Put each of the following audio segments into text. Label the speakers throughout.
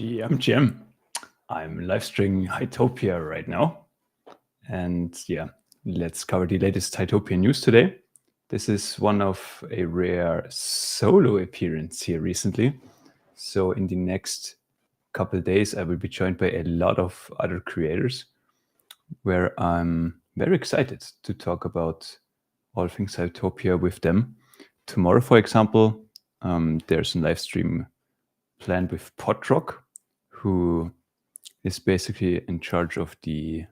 Speaker 1: I'm Jim. I'm live streaming Hytopia right now. And yeah, let's cover the latest Hytopia news today. This is one of a rare solo appearance here recently. So in the next couple of days, I will be joined by a lot of other creators where I'm very excited to talk about all things Hytopia with them. Tomorrow, for example, there's a live stream planned with Podrock, who is basically in charge of the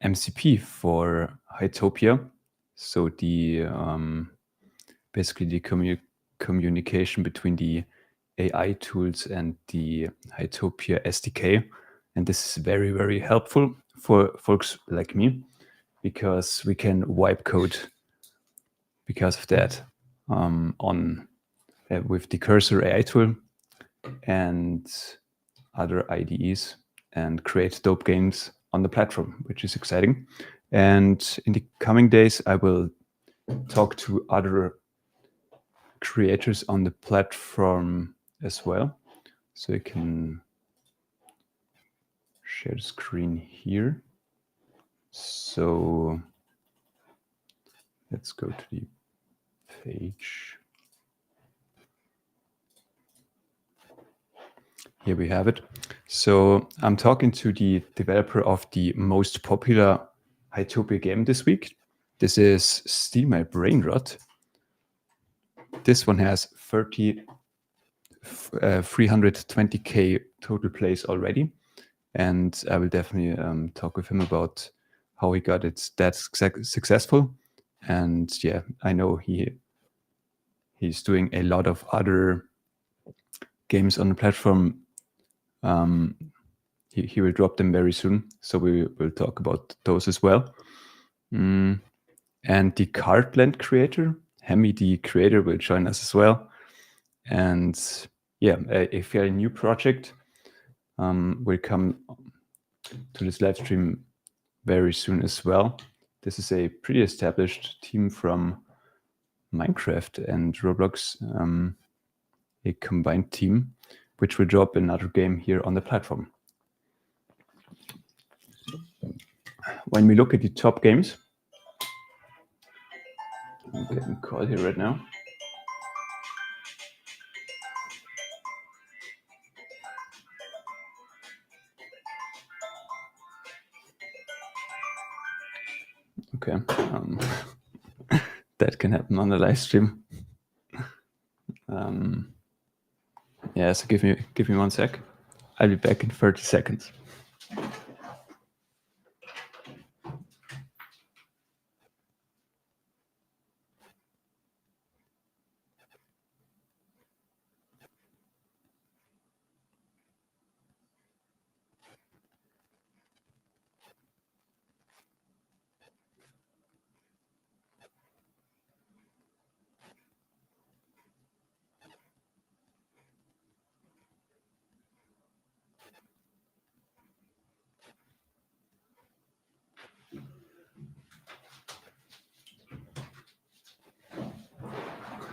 Speaker 1: MCP for Hytopia. So the basically the communication between the AI tools and the Hytopia SDK. And this is very, very helpful for folks like me because we can wipe code because of that with the Cursor AI tool and other IDEs and create dope games on the platform, which is exciting. And in the coming days, I will talk to other creators on the platform as well. So you can share the screen here. So let's go to the page. Here we have it. So I'm talking to the developer of the most popular Hytopia game this week. This is Steal My Brain Rot. This one has 320k total plays already. And I will definitely talk with him about how he got it that successful. And yeah, I know he's doing a lot of other games on the platform. He will drop them very soon, so we will talk about those as well. And the Cardland creator, Hemi, the creator, will join us as well. And yeah, a fairly new project will come to this live stream very soon as well. This is a pretty established team from Minecraft and Roblox, a combined team, which will drop another game here on the platform. When we look at the top games, I'm getting a call here right now. Okay, that can happen on the live stream. Yeah, so give me 1 sec. I'll be back in 30 seconds.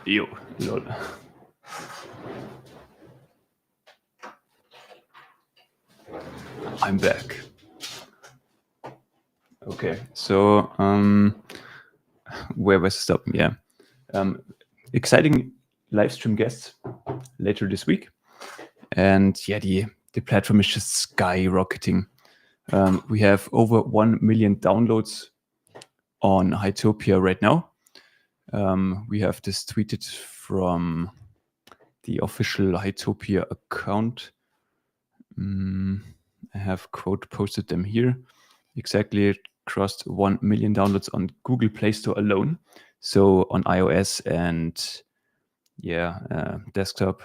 Speaker 1: Yo, lol. I'm back. Okay, so where was I stopping? Yeah, exciting live stream guests later this week, and yeah, the platform is just skyrocketing. We have over 1 million downloads on Hytopia right now. We have this tweeted from the official Hytopia account. I have quote posted them here. Exactly, it crossed 1 million downloads on Google Play Store alone. So on iOS and desktop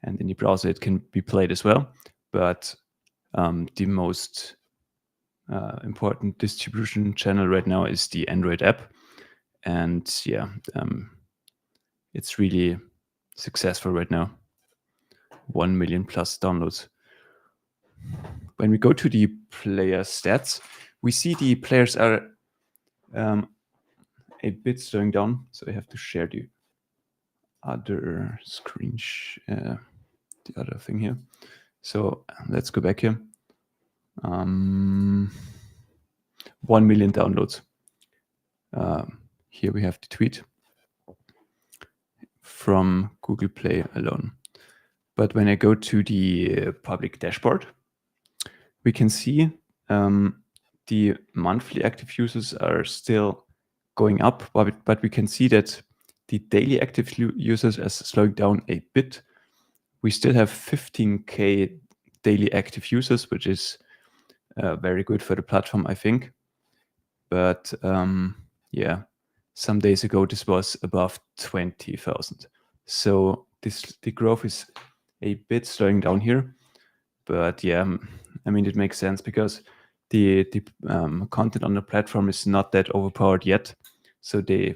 Speaker 1: and in the browser, it can be played as well. But the most important distribution channel right now is the Android app. And yeah, it's really successful right now. 1 million plus downloads. When we go to the player stats, we see the players are a bit slowing down. So I have to share the other screen. the other thing here. So let's go back here. 1 million downloads. Here we have the tweet from Google Play alone. But when I go to the public dashboard, we can see the monthly active users are still going up, but we can see that the daily active users are slowing down a bit. We still have 15K daily active users, which is very good for the platform, I think. But yeah, some days ago, this was above 20,000. So the growth is a bit slowing down here. But yeah, I mean, it makes sense because the content on the platform is not that overpowered yet. So they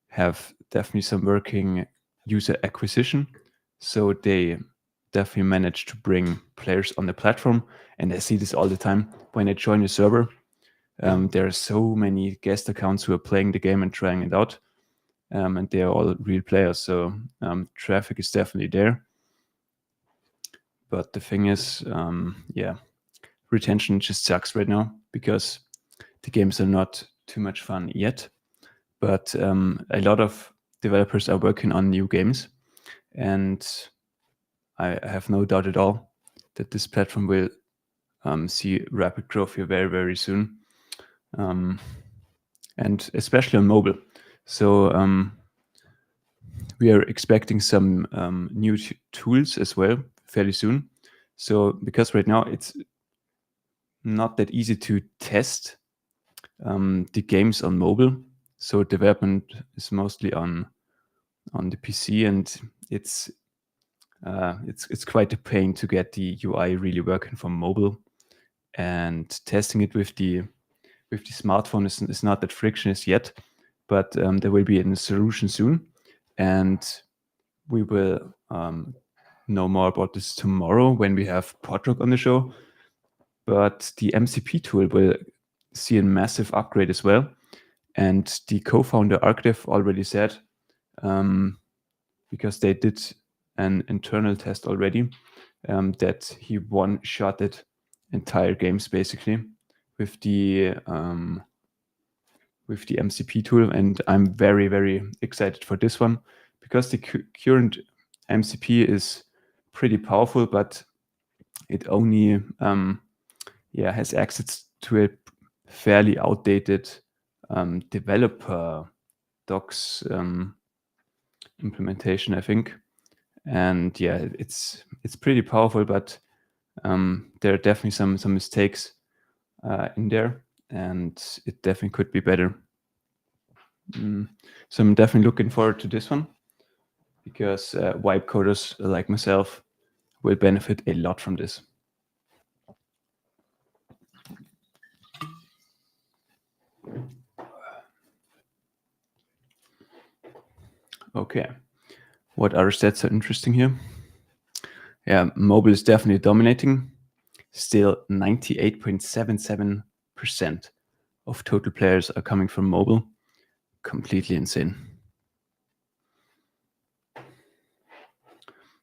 Speaker 1: have definitely some working user acquisition. So they definitely manage to bring players on the platform. And I see this all the time when I join a server. There are so many guest accounts who are playing the game and trying it out. And they are all real players. So traffic is definitely there. But the thing is, yeah, retention just sucks right now because the games are not too much fun yet. But a lot of developers are working on new games. And I have no doubt at all that this platform will see rapid growth here very, very soon. And especially on mobile. So we are expecting some new tools as well fairly soon. So because right now it's not that easy to test the games on mobile. So development is mostly on the PC, and it's quite a pain to get the UI really working for mobile. And testing it with the smartphone is not that frictionless yet, but there will be a solution soon, and we will know more about this tomorrow when we have Podrock on the show. But the MCP tool will see a massive upgrade as well. And the co-founder Arcdev already said, because they did an internal test already, that he one-shotted entire games basically with the MCP tool. And I'm very, very excited for this one because the current MCP is pretty powerful, but it only has access to a fairly outdated developer docs implementation, I think. And yeah, it's pretty powerful, but there are definitely some mistakes in there, and it definitely could be better. So I'm definitely looking forward to this one because wipe coders like myself will benefit a lot from this. Okay, what other stats are interesting here? Yeah, mobile is definitely dominating. Still 98.77% of total players are coming from mobile. Completely insane.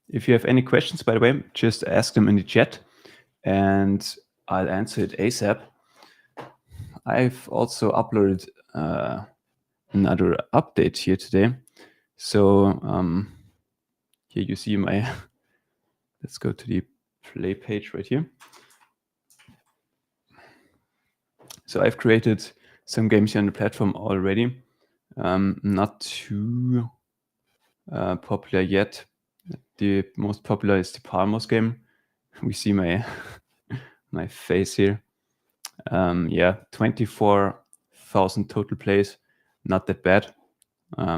Speaker 1: If you have any questions, by the way, just ask them in the chat and I'll answer it ASAP. I've also uploaded another update here today. So here you see my, let's go to the play page right here. So I've created some games here on the platform already. Not too popular yet. The most popular is the Palmos game. We see my my face here. Yeah, 24,000 total plays. Not that bad.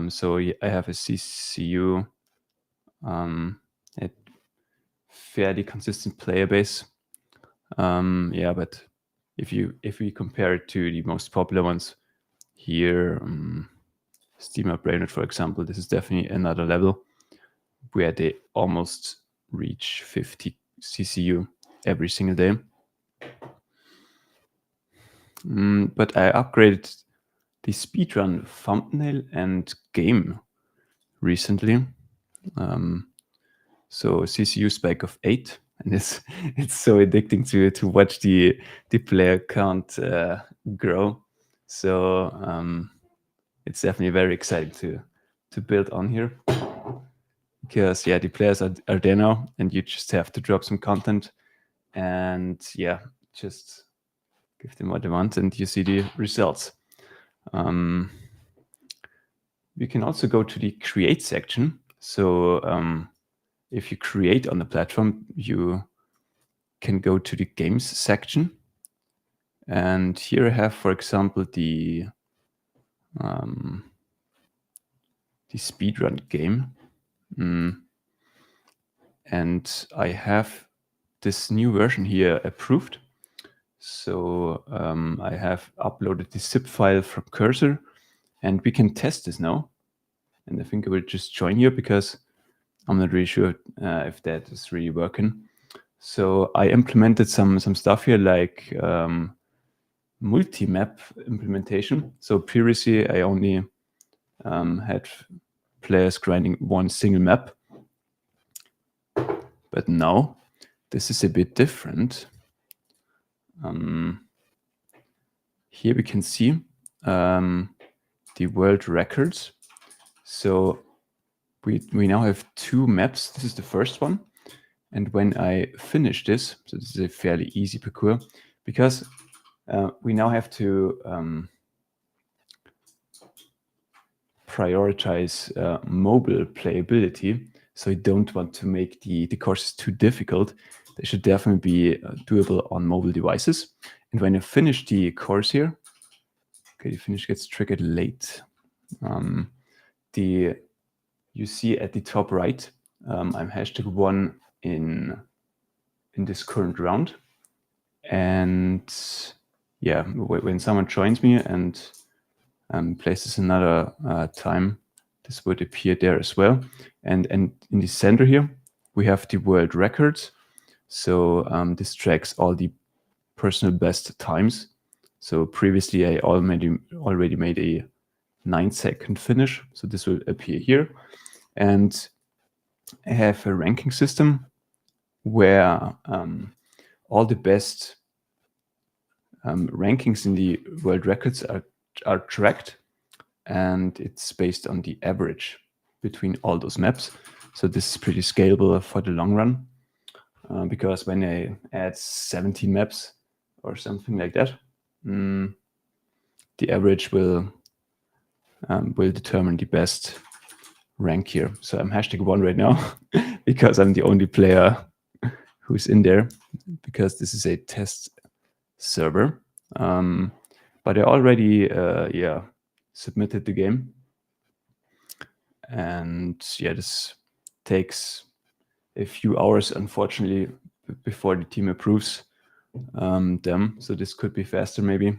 Speaker 1: So I have a CCU, a fairly consistent player base. Yeah, but if we compare it to the most popular ones here, Steam Brainerd, for example, this is definitely another level where they almost reach 50 CCU every single day. But I upgraded the speedrun thumbnail and game recently. So CCU spike of 8, and it's so addicting to watch the player count grow. So it's definitely very exciting to build on here, because yeah, the players are there now, and you just have to drop some content, and yeah, just give them what they want, and you see the results. We can also go to the create section. So if you create on the platform, you can go to the games section. And here I have, for example, the speedrun game. And I have this new version here approved. So I have uploaded the zip file from Cursor, and we can test this now. And I think I will just join here because I'm not really sure if that is really working. So I implemented some stuff here, like multi-map implementation. So previously I only had players grinding one single map, but now this is a bit different. Here we can see the world records. So we now have 2 maps. This is the first one. And when I finish this, so this is a fairly easy parkour, because we now have to prioritize mobile playability. So we don't want to make the courses too difficult. They should definitely be doable on mobile devices. And when I finish the course here, okay, the finish gets triggered late. You see at the top right, I'm #1 in this current round. And yeah, when someone joins me and places another time, this would appear there as well. And in the center here, we have the world records. So this tracks all the personal best times. So previously I already made a 9-second finish. So this will appear here. And I have a ranking system where all the best rankings in the world records are tracked, and it's based on the average between all those maps. So this is pretty scalable for the long run, because when I add 17 maps or something like that, the average will determine the best rank here. So I'm #1 right now because I'm the only player who's in there, because this is a test server. But I already submitted the game, and yeah, this takes a few hours, unfortunately, before the team approves them. So this could be faster maybe.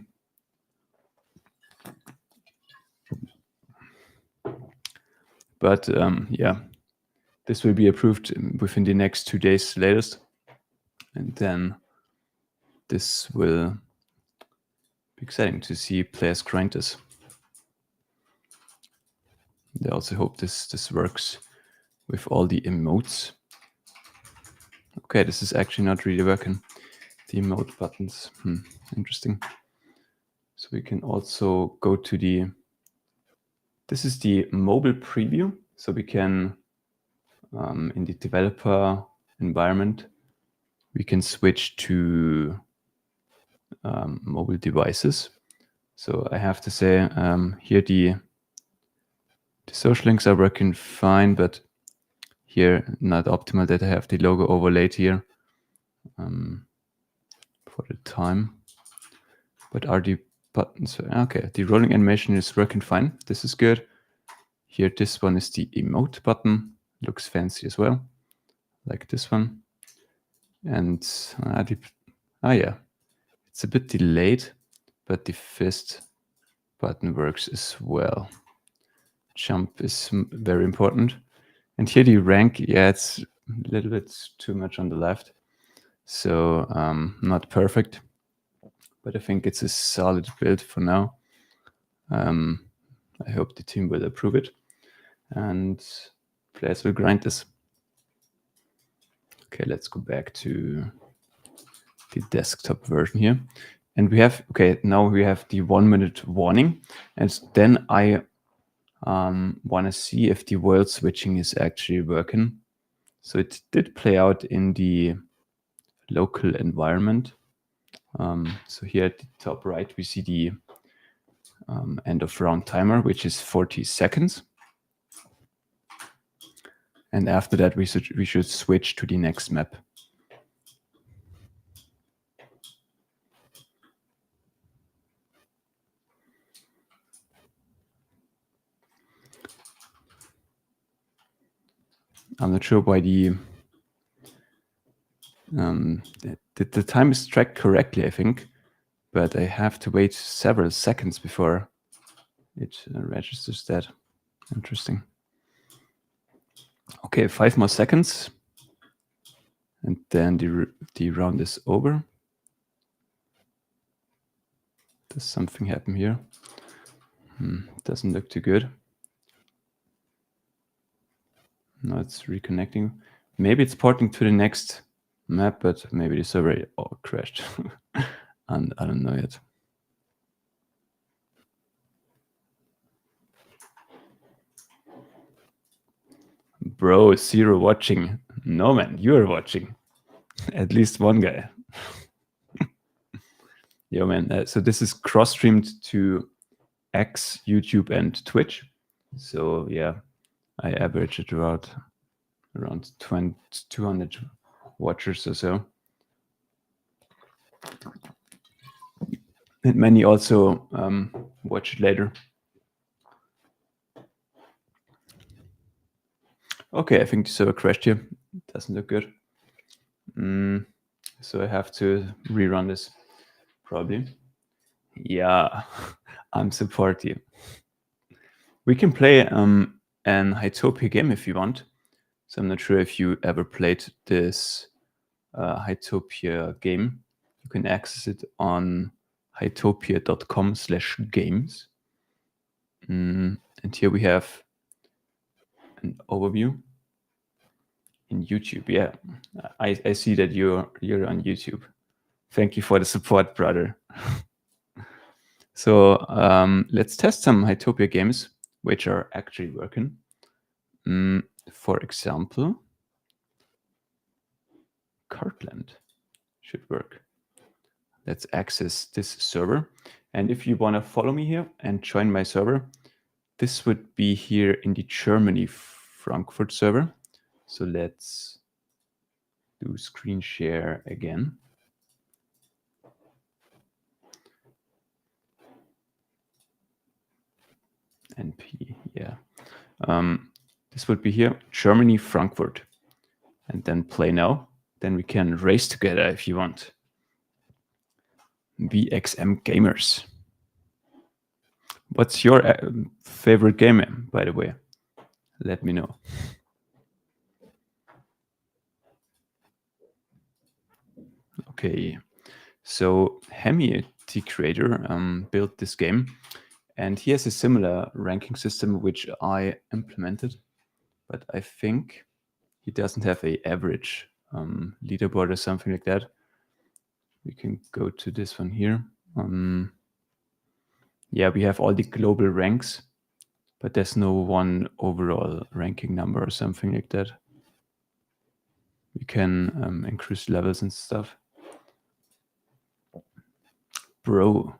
Speaker 1: But yeah, this will be approved within the next 2 days latest, and then this will be exciting to see players grind this. I also hope this works with all the emotes. Okay, this is actually not really working. The emote buttons, interesting. So we can also go to this is the mobile preview. So we can, in the developer environment, we can switch to mobile devices. So I have to say, here the social links are working fine, but here not optimal that I have the logo overlaid here for the time. But are the buttons okay? The rolling animation is working fine. This is good. Here, this one is the emote button. Looks fancy as well, like this one. And yeah, it's a bit delayed, but the fist button works as well. Jump is very important. And here the rank, yeah, it's a little bit too much on the left. So not perfect, but I think it's a solid build for now. I hope the team will approve it, and players will grind this. Okay, let's go back to the desktop version here. And we have, okay, now we have the 1 minute warning. And then I want to see if the world switching is actually working. So it did play out in the local environment. So here at the top right, we see the end of round timer, which is 40 seconds. And after that, we should switch to the next map. I'm not sure why the time is tracked correctly, I think, but I have to wait several seconds before it registers that. Interesting. Okay, 5 more seconds, and then the round is over. Does something happen here? Doesn't look too good. No, it's reconnecting. Maybe it's porting to the next map, but maybe the server crashed. And I don't know yet. Bro, zero watching. No, man, you're watching. At least one guy. Yo, man. So this is cross-streamed to X, YouTube, and Twitch. So yeah, I average it around 200 watchers or so. And many also watch it later. Okay, I think the server crashed here. Doesn't look good. So I have to rerun this, probably. Yeah, I'm supportive. We can play an Hytopia game if you want. So I'm not sure if you ever played this Hytopia game. You can access it on hytopia.com/games. And here we have an overview in YouTube. Yeah, I see that you're on YouTube. Thank you for the support, brother. So let's test some Hytopia games which are actually working. For example, Cartland should work. Let's access this server. And if you want to follow me here and join my server, this would be here in the Germany Frankfurt server. So let's do screen share again. NP, yeah. This would be here, Germany Frankfurt. And then play now. Then we can race together if you want. VXM Gamers. What's your favorite game, by the way? Let me know. Okay, so Hemi, the creator, built this game, and he has a similar ranking system which I implemented, but I think he doesn't have a average leaderboard or something like that. We can go to this one here. Yeah, we have all the global ranks, but there's no one overall ranking number or something like that. We can increase levels and stuff. Bro,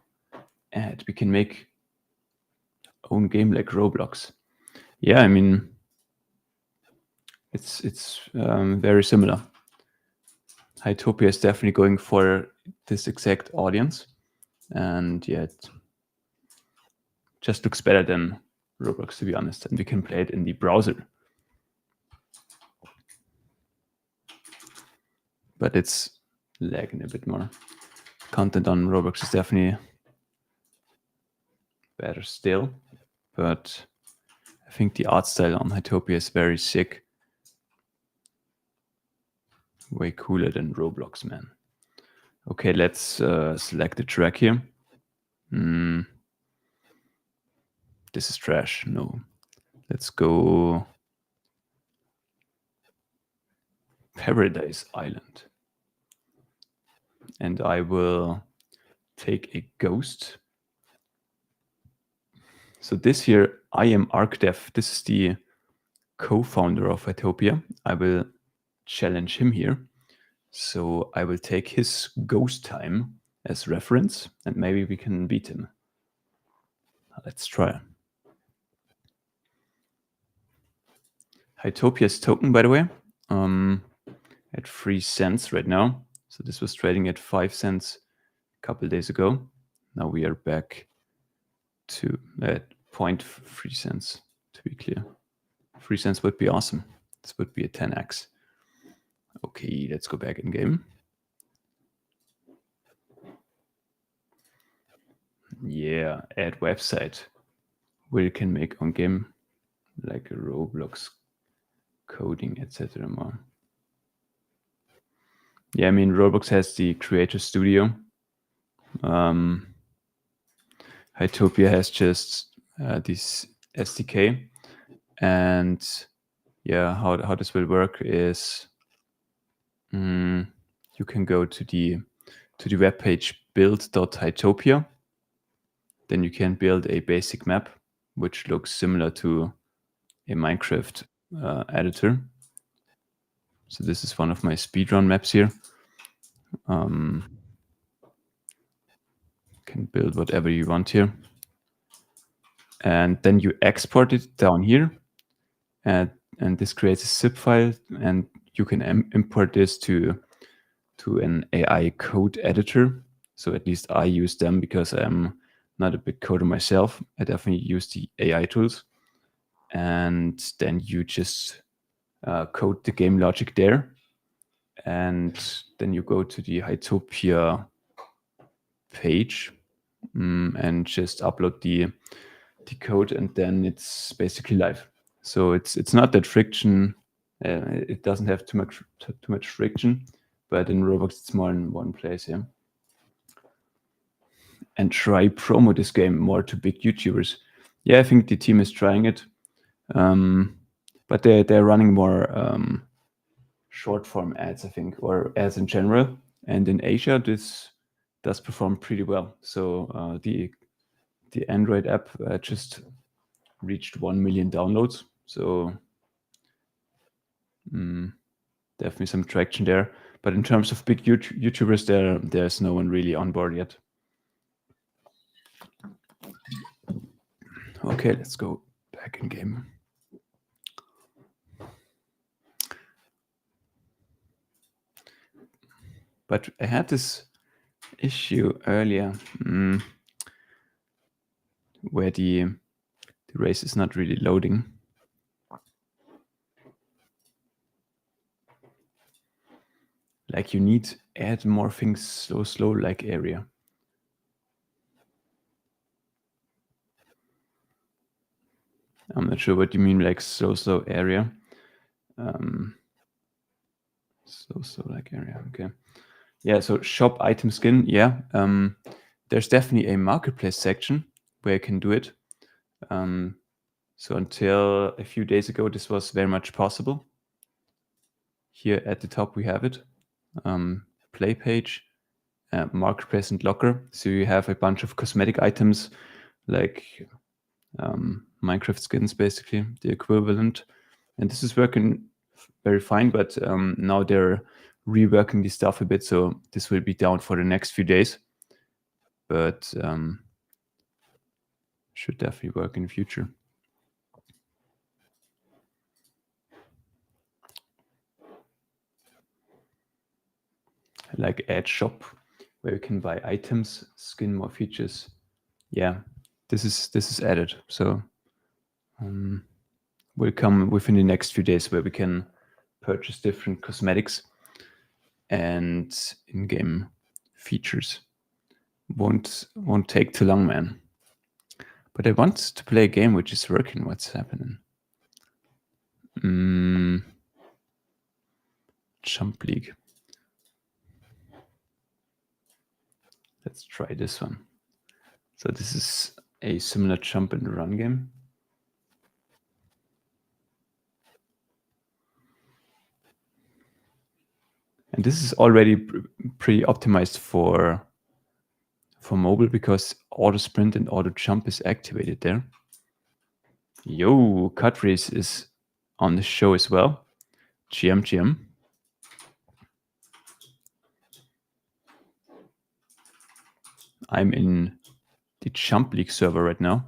Speaker 1: and we can make own game like Roblox. Yeah, I mean, it's very similar. Hytopia is definitely going for this exact audience, and yeah, it just looks better than Roblox, to be honest. And we can play it in the browser, but it's lagging a bit more. Content on Roblox is definitely better still, but I think the art style on Hytopia is very sick. Way cooler than Roblox, man. Okay, let's select the track here. This is trash. No. Let's go Paradise Island. And I will take a ghost. So this here, I am ArcDev. This is the co-founder of Hytopia. I will challenge him here. So I will take his ghost time as reference, and maybe we can beat him. Let's try. Hytopia's token, by the way, at 3 cents right now. So this was trading at 5 cents a couple days ago. Now we are back to at 0.3 cents, to be clear. 3 cents would be awesome. This would be a 10x. Okay, let's go back in game. Yeah, add website where you can make on game like a Roblox coding, etc. more. Yeah, I mean, Roblox has the Creator Studio. Hytopia has just this SDK. And yeah, how this will work is you can go to the webpage build.hytopia. Then you can build a basic map, which looks similar to a Minecraft editor. So this is one of my speedrun maps here. Can build whatever you want here. And then you export it down here. And this creates a zip file, and you can import this to an AI code editor. So at least I use them because I'm not a big coder myself. I definitely use the AI tools. And then you just code the game logic there. And then you go to the Hytopia page and just upload the code, and then it's basically live. So it's not that friction. It doesn't have too much friction, but in Roblox it's more in one place. Yeah. And try promo this game more to big YouTubers. Yeah, I think the team is trying it, but they're running more short form ads, I think, or ads in general. And in Asia, this does perform pretty well. So the Android app just reached 1 million downloads. So definitely some traction there. But in terms of big YouTubers, there's no one really on board yet. Okay, let's go back in game. But I had this issue earlier where the race is not really loading. Like you need add more things slow like area. I'm not sure what you mean like slow area. Slow like area. Okay. Yeah. So shop item skin. Yeah. There's definitely a marketplace section where you can do it. So until a few days ago, this was very much possible. Here at the top, we have it. Play page, marketplace and locker. So you have a bunch of cosmetic items like Minecraft skins, basically the equivalent. And this is working very fine, but now they're reworking the stuff a bit. So this will be down for the next few days, but should definitely work in the future. Like add shop where you can buy items, skin more features. Yeah, this is added. So will come within the next few days where we can purchase different cosmetics and in-game features. Won't take too long, man. But I want to play a game which is working. What's happening? Jump League. Let's try this one. So this is a similar jump and run game. And this is already pretty optimized for mobile because auto sprint and auto jump is activated there. Yo, Cutface is on the show as well. GM. I'm in the Jump League server right now.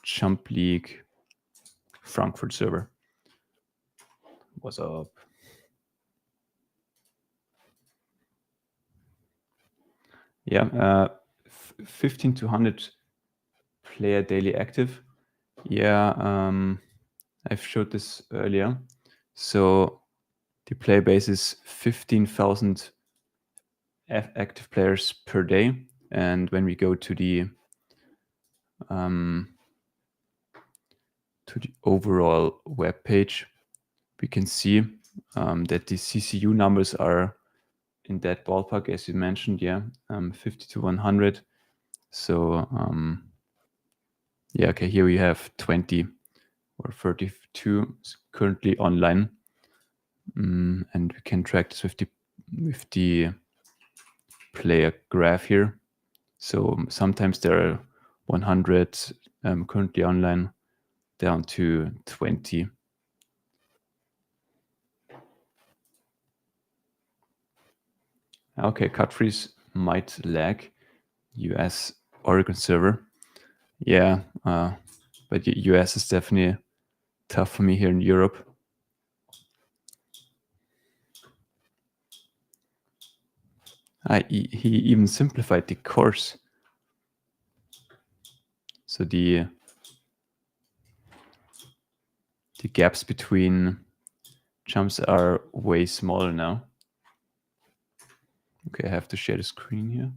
Speaker 1: Jump League Frankfurt server. What's up? Yeah, 15 to 100 player daily active. Yeah, I've showed this earlier. So the player base is 15,000 active players per day. And when we go to the overall web page, we can see that the CCU numbers are in that ballpark, as you mentioned, 50 to 100. So okay, here we have 20 or 32 currently online, and we can track this with the player graph here. So sometimes there are 100 currently online, down to 20. Okay, cut freeze might lag. US Oregon server. Yeah, but US is definitely tough for me here in Europe. He even simplified the course. So the gaps between jumps are way smaller now. Okay, I have to share the screen here.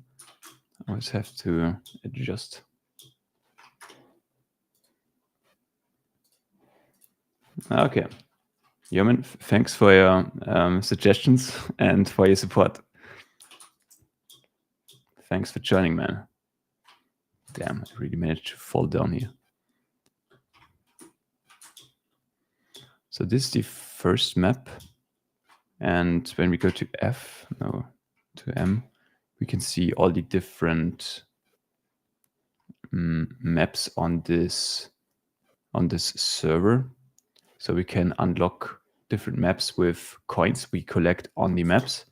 Speaker 1: I always have to adjust. Okay. Yeoman, thanks for your suggestions and for your support. Thanks for joining, man. Damn, I really managed to fall down here. So this is the first map. And when we go to M, we can see all the different maps on this server. So we can unlock different maps with coins we collect on the maps.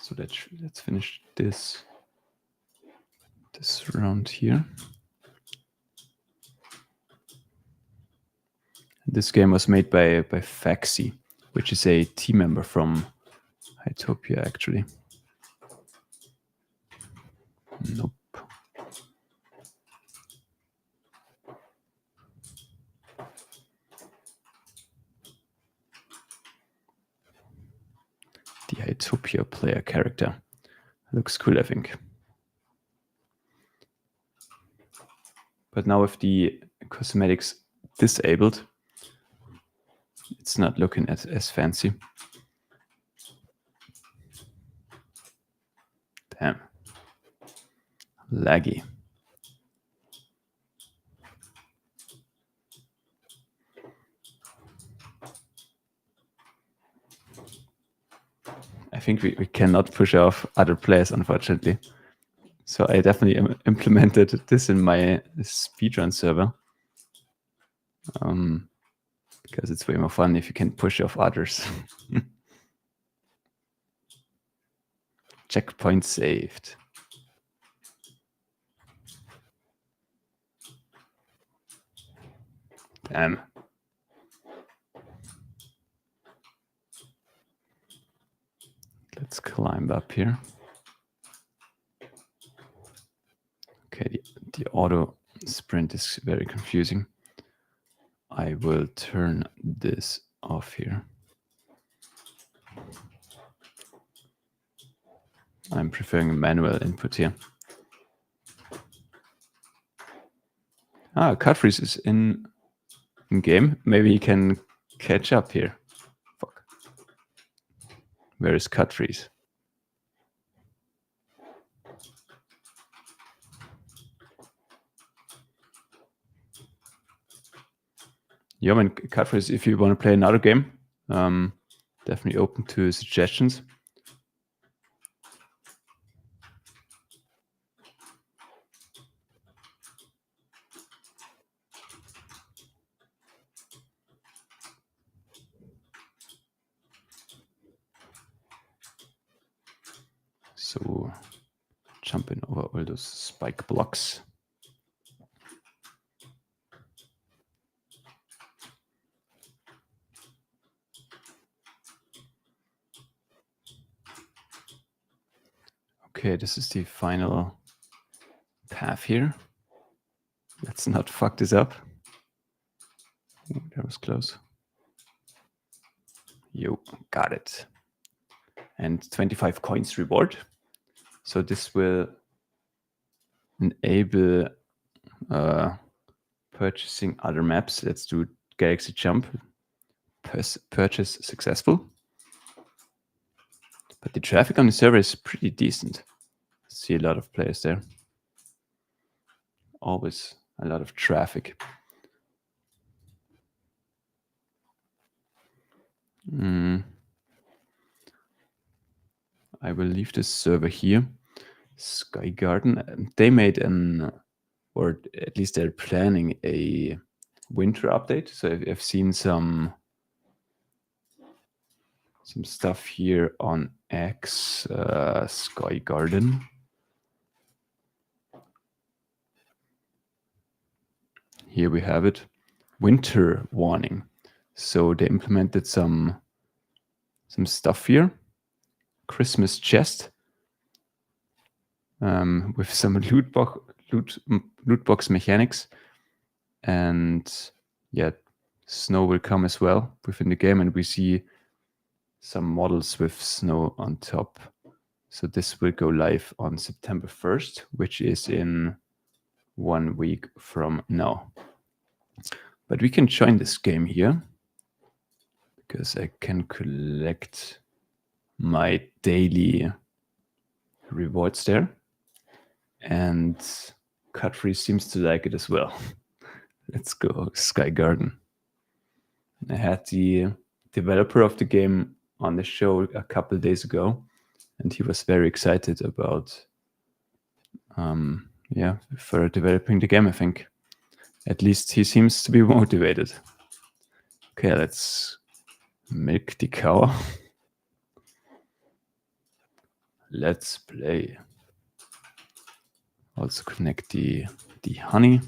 Speaker 1: So let's finish this round here. This game was made by Faxi, which is a team member from Hytopia, actually. Nope. The Hytopia player character. Looks cool, I think. But now with the cosmetics disabled, it's not looking as fancy. Damn. Laggy. I think we cannot push off other players, unfortunately. So I definitely implemented this in my speedrun server. Because it's way more fun if you can push off others. Checkpoint saved. Damn. Let's climb up here. Okay, the auto sprint is very confusing. I will turn this off here. I'm preferring a manual input here. Cut freeze is in game. Maybe he can catch up here. Fuck. Where is cut freeze? Yeah, man, Cutface, if you want to play another game, definitely open to suggestions. So jumping over all those spike blocks. Okay, this is the final path here. Let's not fuck this up. Ooh, that was close. Yo, got it. And 25 coins reward. So this will enable purchasing other maps. Let's do Galaxy Jump. Purchase successful. But the traffic on the server is pretty decent. See a lot of players there. Always a lot of traffic. I will leave this server here. Sky Garden. They made or at least they're planning a winter update. So I've seen some stuff here on X, Sky Garden. Here we have it. Winter warning. So they implemented some stuff here. Christmas chest with some loot box mechanics, and yeah, snow will come as well within the game, and we see some models with snow on top. So this will go live on September 1st, which is in 1 week from now. But we can join this game here because I can collect my daily rewards there. And Cutfree seems to like it as well. Let's go, Sky Garden. I had the developer of the game on the show a couple of days ago, and he was very excited about for developing the game, I think. At least he seems to be motivated. Okay, let's milk the cow. Let's play. Also connect the honey.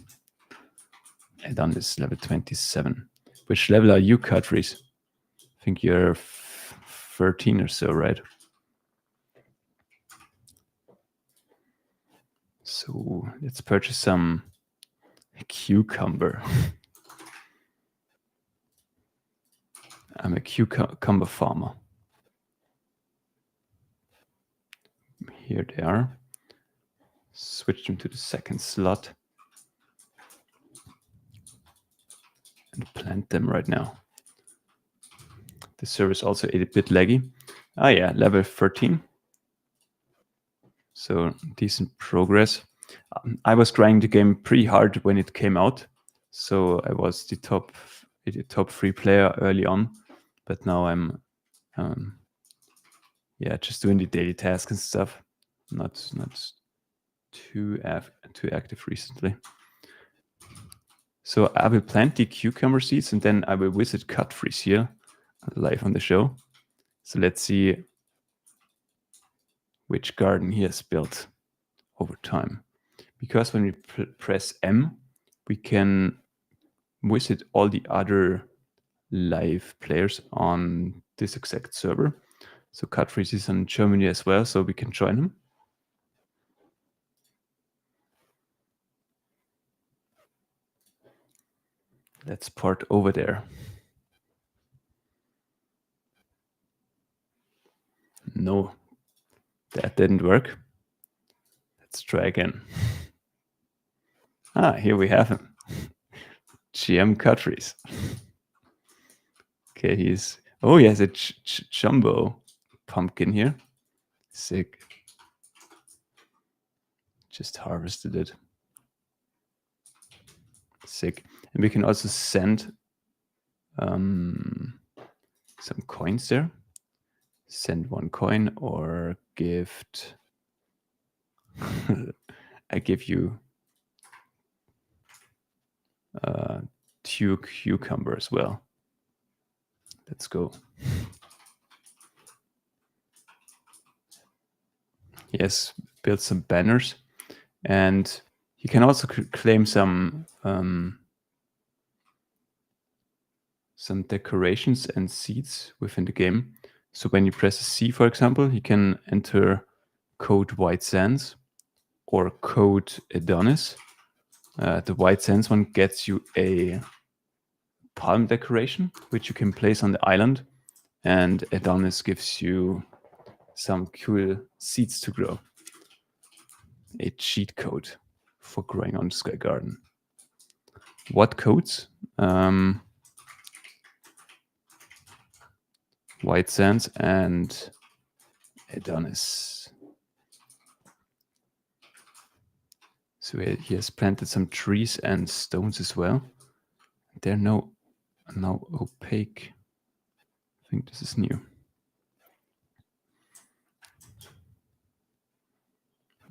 Speaker 1: And on this level 27. Which level are you, Cutfreeze? I think you're 13 or so, right? So let's purchase some cucumber. I'm a cucumber farmer. Here they are. Switch them to the second slot. And plant them right now. The server is also a bit laggy. Ah yeah, level 13. So decent progress. I was grinding the game pretty hard when it came out. So I was the top 3 player early on. But now I'm just doing the daily tasks and stuff. Not too active recently. So I will plant the cucumber seeds and then I will visit Cutfreeze here live on the show. So let's see which garden he has built over time. Because when we press M, we can visit all the other live players on this exact server. So Cutfreeze is in Germany as well, so we can join him. Let's port over there. No, that didn't work. Let's try again. Here we have him. GM Cutfreeze. Okay, he has a jumbo pumpkin here. Sick. Just harvested it. Sick. And we can also send some coins there. Send 1 coin or gift. I give you 2 cucumber as well. Let's go. Yes, build some banners, and you can also claim some decorations and seeds within the game. So when you press a C, for example, you can enter code White Sands or code Adonis. The White Sands one gets you a palm decoration, which you can place on the island, and Adonis gives you some cool seeds to grow. A cheat code for growing on Sky Garden. What codes? White Sands and Adonis. So he has planted some trees and stones as well. They're now opaque. I think this is new.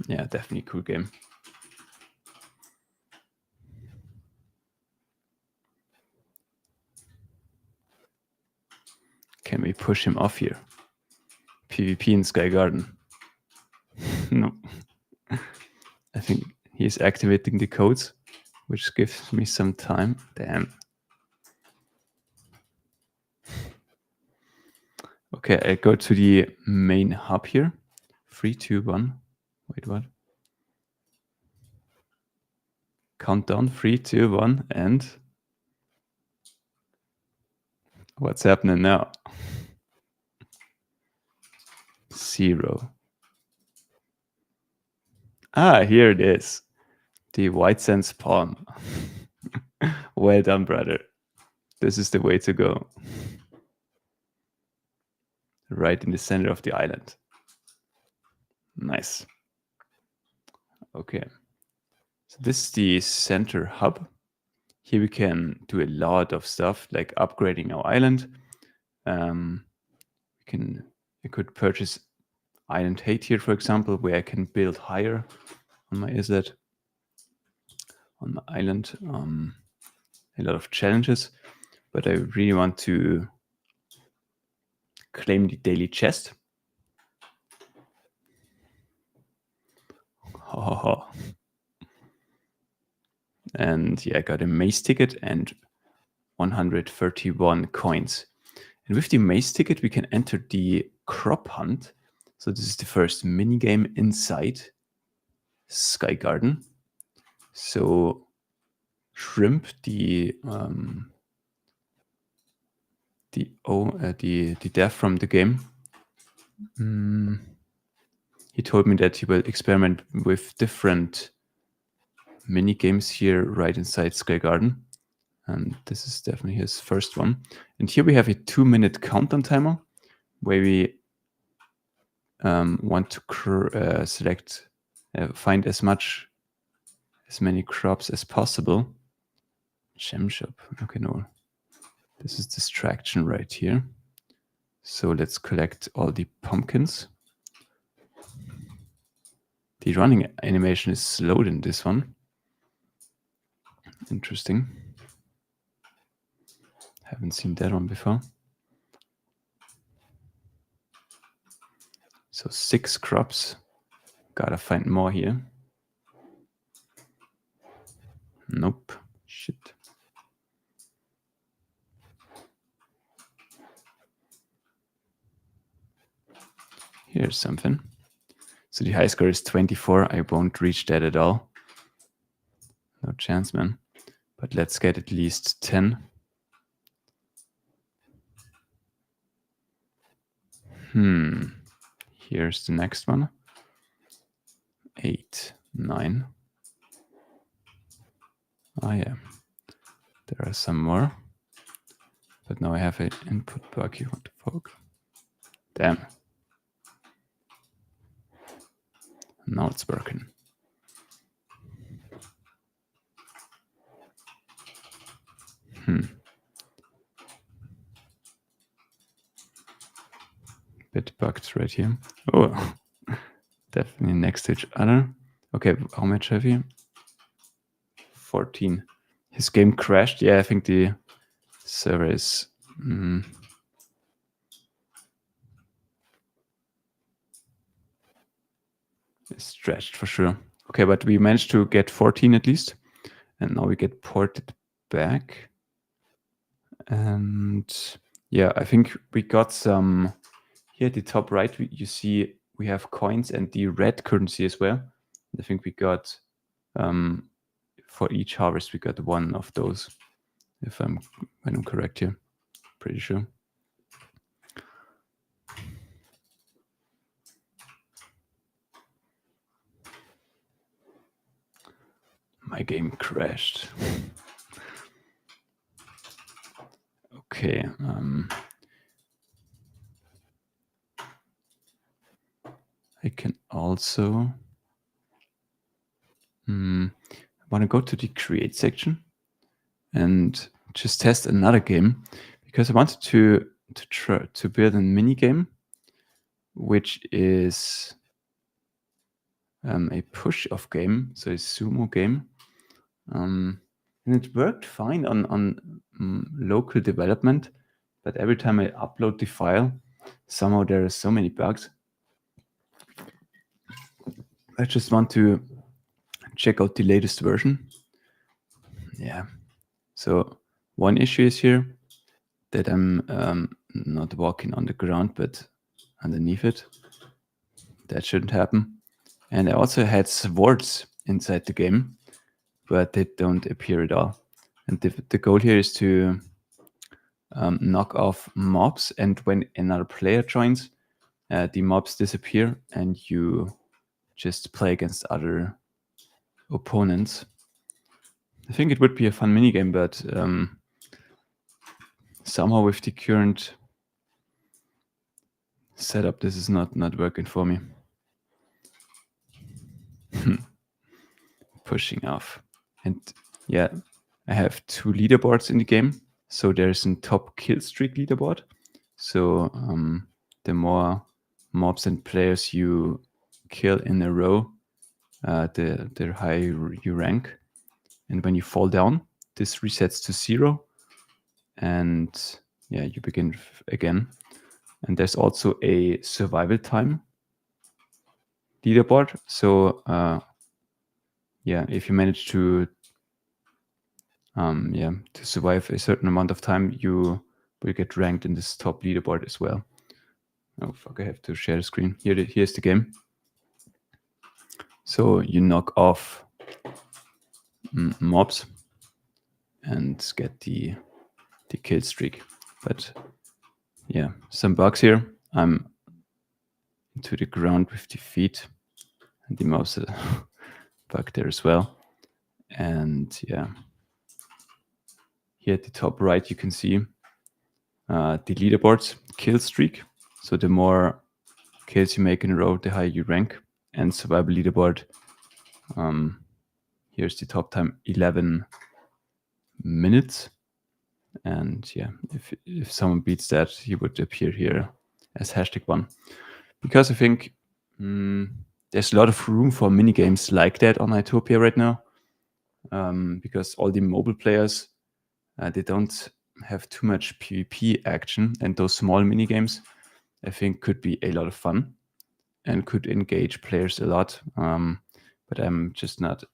Speaker 1: Yeah, definitely cool game. Can we push him off here? PvP in Sky Garden. No. I think he's activating the codes, which gives me some time. Damn. Okay, I go to the main hub here. 3, 2, 1. Wait, what? Countdown. 3, 2, 1, and what's happening now? 0. Ah, here it is. The White Sands Palm. Well done, brother. This is the way to go. Right in the center of the island. Nice. Okay. So this is the center hub. Here we can do a lot of stuff like upgrading our island. I could purchase Island Hate here, for example, where I can build higher on my islet, on my island. A lot of challenges, but I really want to claim the daily chest. And yeah, I got a maze ticket and 131 coins. And with the maze ticket, we can enter the crop hunt. So this is the first mini game inside Sky Garden. So Shrimp, the dev from the game, he told me that he will experiment with different mini games here right inside Sky Garden. And this is definitely his first one. And here we have a 2-minute countdown timer where we want to select, find as many crops as possible. Gem shop. Okay, no. This is distraction right here. So let's collect all the pumpkins. The running animation is slowed in this one. Interesting. Haven't seen that one before. So 6 crops. Gotta find more here. Nope. Shit. Here's something. So the high score is 24. I won't reach that at all. No chance, man. But let's get at least 10. Here's the next one. 8, 9. Oh yeah. There are some more. But now I have an input bug here. What the fuck? Damn. Now it's working. bit bugged right here. Oh, definitely next to each other. Okay, how much have you? 14. His game crashed. Yeah, I think the server is stretched for sure. Okay, but we managed to get 14 at least. And now we get ported back. And yeah, I think we got some here at the top right. You see we have coins and the red currency as well. I think we got for each harvest we got one of those. When I'm correct here, pretty sure. My game crashed. Okay. I can also want to go to the create section and just test another game because I wanted to try to build a mini game, which is a push-off game, so a sumo game, and it worked fine on local development, but every time I upload the file, somehow there are so many bugs. I just want to check out the latest version. Yeah, so one issue is here that I'm not walking on the ground, but underneath it. That shouldn't happen. And I also had swords inside the game, but they don't appear at all. And the goal here is to knock off mobs, and when another player joins, the mobs disappear and you just play against other opponents. I think it would be a fun minigame, but somehow with the current setup, this is not working for me. Pushing off. And yeah, I have 2 leaderboards in the game. So there's a top kill streak leaderboard. So the more mobs and players you kill in a row, the higher you rank. And when you fall down, this resets to 0. And yeah, you begin again. And there's also a survival time leaderboard. So yeah, if you manage to survive a certain amount of time, you will get ranked in this top leaderboard as well. Oh fuck, I have to share the screen. Here's the game. So you knock off mobs and get the kill streak. But yeah, some bugs here. I'm into the ground with the feet, and the mouse bug there as well. And yeah, here at the top right you can see the leaderboards kill streak. So the more kills you make in a row, the higher you rank. And survival leaderboard, here's the top time, 11 minutes. And yeah, if someone beats that, he would appear here as #1. Because I think there's a lot of room for mini games like that on Hytopia right now. Because all the mobile players, they don't have too much PvP action, and those small mini games, I think, could be a lot of fun and could engage players a lot. But I'm just not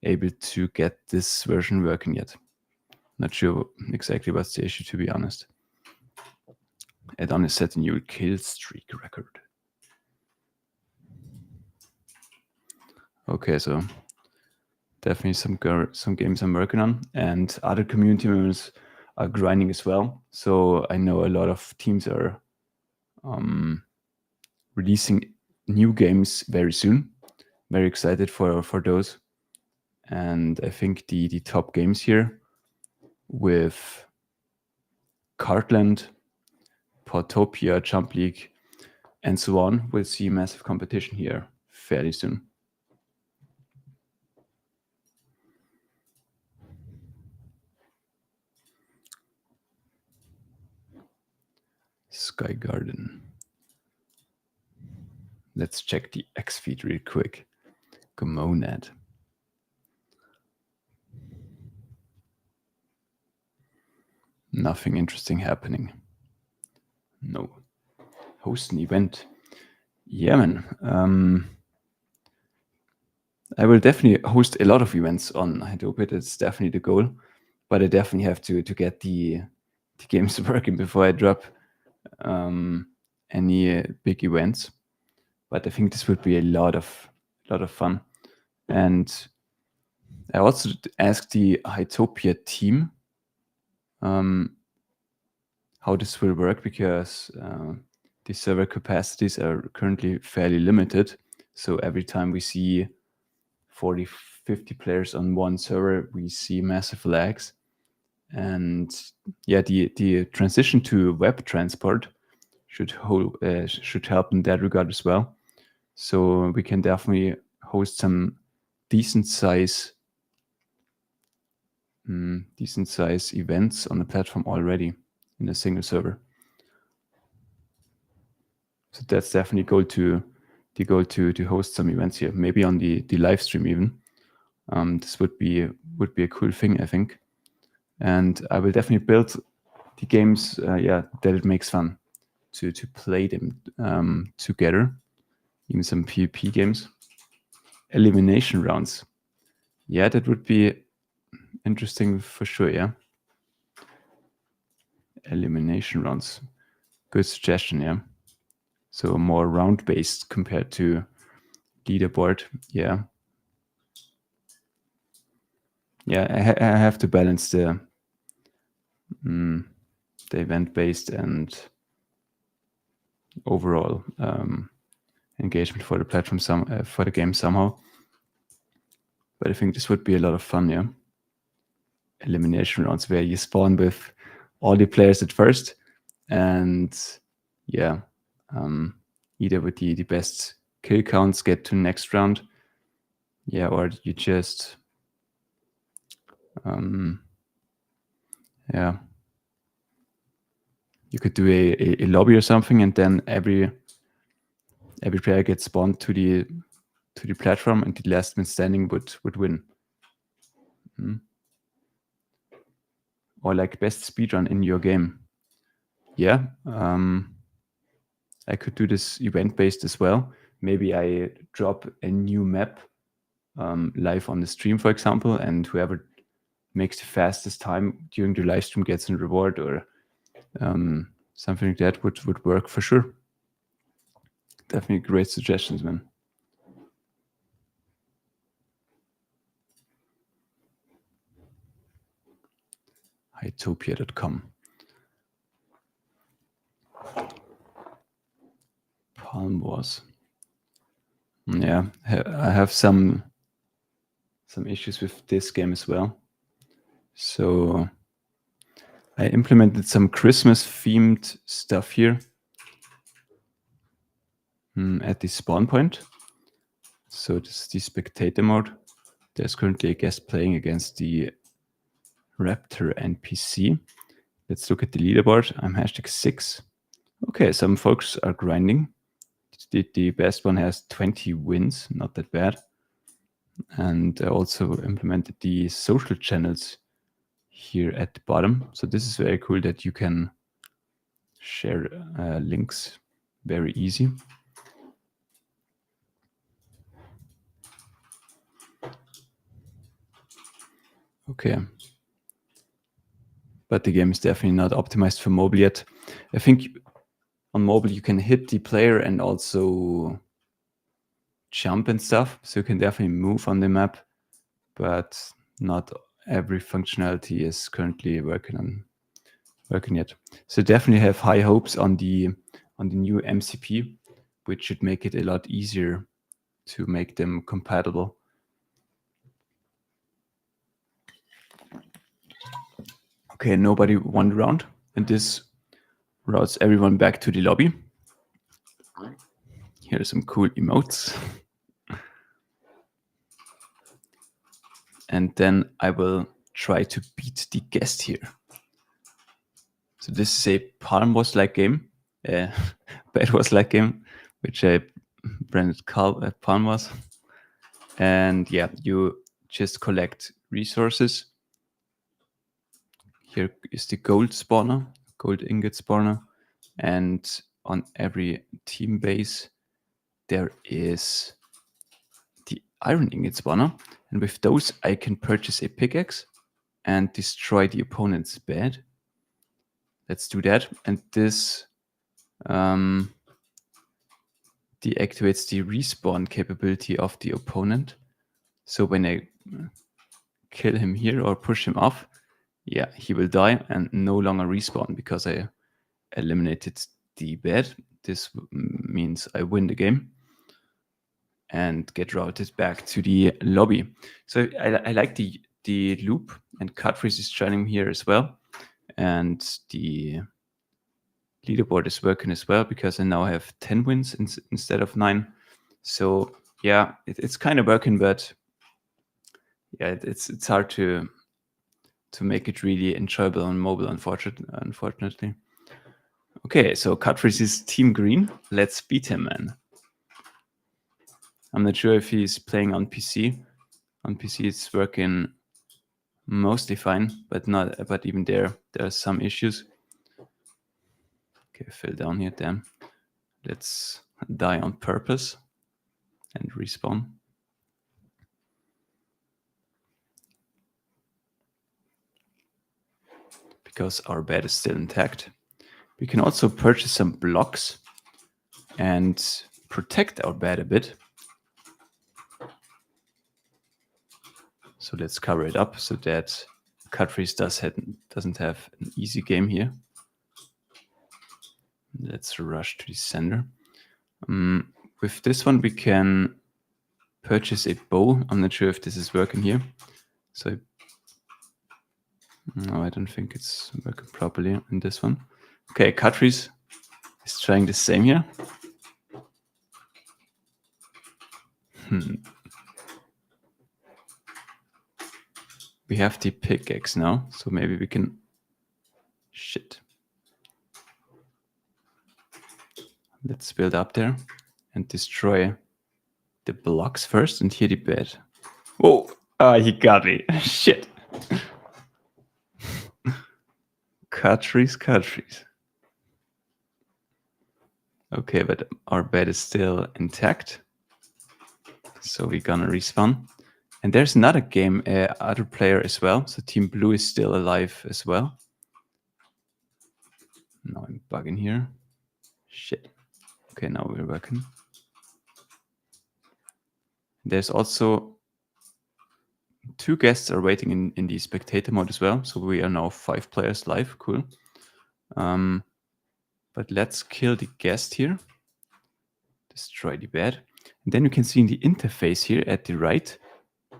Speaker 1: able to get this version working yet. Not sure exactly what's the issue, to be honest. Add-on is set a new kill streak record. Okay, so definitely some games I'm working on, and other community members are grinding as well. So I know a lot of teams are releasing new games very soon. Very excited for those. And I think the top games here with Cartland, Hytopia, Jump League, and so on will see massive competition here fairly soon. Sky Garden. Let's check the X feed real quick. Gomonad. Nothing interesting happening. No. Host an event. Yeah, man. I will definitely host a lot of events on Hytopia. That's definitely the goal. But I definitely have to get the games working before I drop any big events. But I think this would be a lot of fun. And I also asked the Hytopia team how this will work, because the server capacities are currently fairly limited. So every time we see 40, 50 players on one server, we see massive lags. And yeah, the transition to web transport should help in that regard as well. So we can definitely host some decent size events on the platform already in a single server. So that's definitely the goal to host some events here, maybe on the live stream even. This would be a cool thing, I think. And I will definitely build the games, that it makes fun to play them together. Even some PvP games. Elimination rounds. Yeah, that would be interesting for sure, yeah. Elimination rounds. Good suggestion, yeah. So more round-based compared to leaderboard, yeah. Yeah, I have to balance the event-based and overall engagement for the platform, for the game somehow. But I think this would be a lot of fun, yeah. Elimination rounds where you spawn with all the players at first, and yeah, either with the best kill counts get to next round, yeah, or you just yeah, you could do a lobby or something, and then every player gets spawned to the platform, and the last man standing would win. Or like best speedrun in your game. Yeah, I could do this event-based as well. Maybe I drop a new map live on the stream, for example, and whoever makes the fastest time during the live stream gets a reward, or something like that would work for sure. Definitely great suggestions, man. Hytopia.com. Palm Wars. Yeah, I have some issues with this game as well. So I implemented some Christmas themed stuff here at the spawn point. So this is the spectator mode. There's currently a guest playing against the Raptor NPC. Let's look at the leaderboard. I'm #6. Okay, some folks are grinding. The best one has 20 wins, not that bad. And I also implemented the social channels here at the bottom. So this is very cool that you can share links very easy. Okay. But the game is definitely not optimized for mobile yet. I think on mobile you can hit the player and also jump and stuff. So you can definitely move on the map, but not every functionality is currently working yet. So definitely have high hopes on the new MCP, which should make it a lot easier to make them compatible. Okay, nobody won the round, and this routes everyone back to the lobby. Here are some cool emotes. And then I will try to beat the guest here. So this is a Palm Wars-like game, Bad Wars-like game, which I branded pawn was. And yeah, you just collect resources. Here is the gold spawner, gold ingot spawner. And on every team base, there is the iron ingot spawner. And with those, I can purchase a pickaxe and destroy the opponent's bed. Let's do that. And this deactivates the respawn capability of the opponent. So when I kill him here or push him off, yeah, he will die and no longer respawn because I eliminated the bed. This means I win the game and get routed back to the lobby. So I like the loop, and Cutfreeze is joining here as well. And the leaderboard is working as well because I now have 10 wins instead of 9. So yeah, it's kind of working, but yeah, it's hard to make it really enjoyable on mobile, unfortunately. Okay, so Cutfreeze is Team Green. Let's beat him, man. I'm not sure if he's playing on PC. On PC, it's working mostly fine, but even there are some issues. Okay, I fell down here, damn. Let's die on purpose and respawn. Because our bed is still intact. We can also purchase some blocks and protect our bed a bit. So let's cover it up so that Cutfreeze doesn't have an easy game here. Let's rush to the center. With this one, we can purchase a bow. I'm not sure if this is working here. So no, I don't think it's working properly in this one. Okay, Cutfreeze is trying the same here. We have the pickaxe now, so maybe we can... Shit. Let's build up there and destroy the blocks first and here the bed. Whoa! He got me. Shit. Cutfreeze. Okay, but our bed is still intact. So we're gonna respawn. And there's another game, other player as well. So Team Blue is still alive as well. Now I'm bugging here. Shit. Okay, now we're working. There's also 2 guests are waiting in the spectator mode as well. So we are now 5 players live. Cool. But let's kill the guest here. Destroy the bed. And then you can see in the interface here at the right,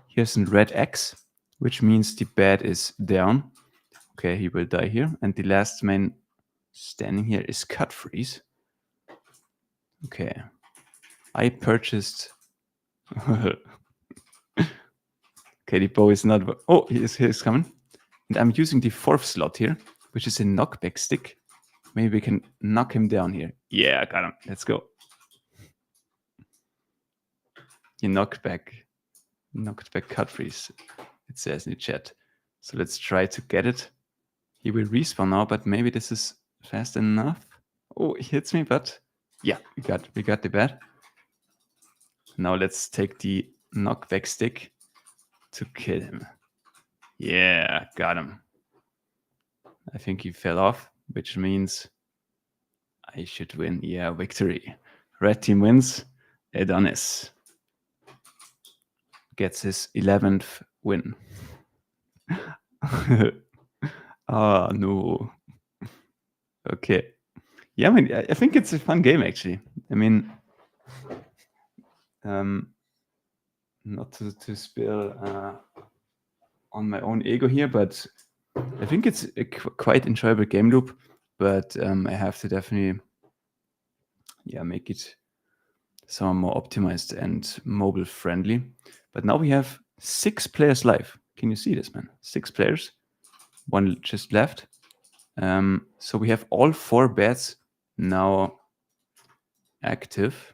Speaker 1: here's a red X, which means the bed is down. Okay, he will die here. And the last man standing here is Cutfreeze. Okay. I purchased... Okay, the bow is not... Oh, he's coming. And I'm using the 4th slot here, which is a knockback stick. Maybe we can knock him down here. Yeah, got him. Let's go. He knocked back Cutfreeze, it says in the chat. So let's try to get it. He will respawn now, but maybe this is fast enough. Oh, he hits me, but yeah, we got the bed. Now let's take the knockback stick to kill him. Yeah, got him. I think he fell off, which means I should win. Yeah, victory. Red team wins. Adonis gets his 11th win. Ah, no. Okay. Yeah, I mean, I think it's a fun game, actually. I mean, not to spill on my own ego here, but I think it's a quite enjoyable game loop, but I have to definitely make it some more optimized and mobile friendly. But now we have 6 players live. Can you see this, man? 6 players. 1 just left. So we have all 4 beds now active.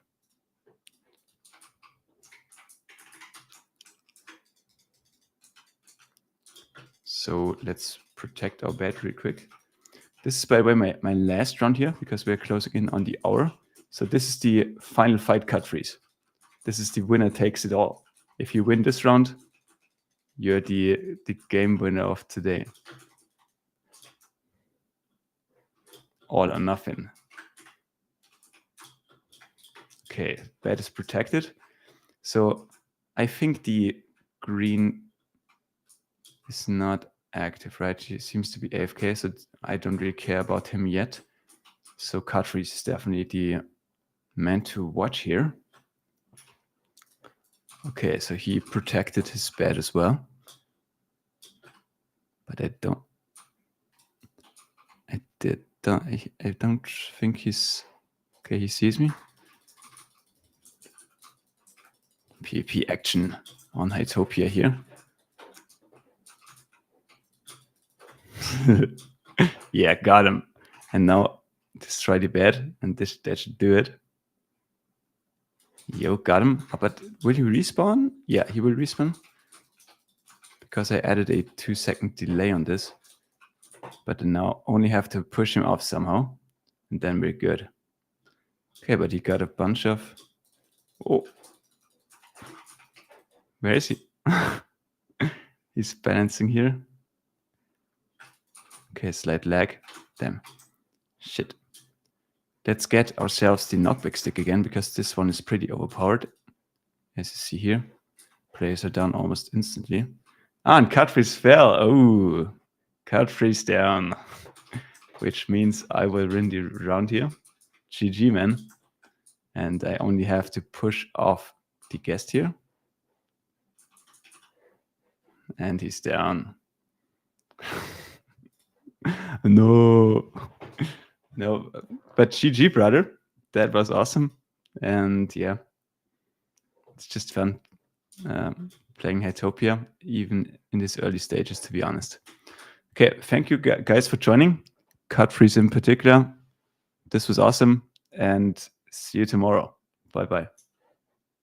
Speaker 1: So let's protect our bed real quick. This is, by the way, my last round here, because we're closing in on the hour. So this is the final fight cut freeze. This is the winner takes it all. If you win this round, you're the game winner of today. All or nothing. Okay, bed is protected. So I think the green is not active, right? He seems to be AFK, so I don't really care about him yet. So cut freeze is definitely the man to watch here. Okay, so he protected his bed as well. But I don't think he's okay. He sees me. PvP action on Hytopia here. Yeah, got him. And now destroy the bed, and that should do it. Yo, got him. But will he respawn? Yeah, he will respawn. Because I added a 2-second delay on this. But now only have to push him off somehow. And then we're good. Okay, but he got a bunch of... Oh. Where is he? He's balancing here. Okay, slight lag. Damn. Shit. Let's get ourselves the knockback stick again, because this one is pretty overpowered. As you see here. Players are down almost instantly. Ah, and cut freeze fell. Oh, cut freeze down. Which means I will win the round here. GG, man. And I only have to push off the guest here. And he's down. No. No, but GG, brother. That was awesome. And yeah, it's just fun playing Hytopia, even in these early stages, to be honest. Okay, thank you guys for joining. Cut freeze in particular. This was awesome. And see you tomorrow. Bye-bye.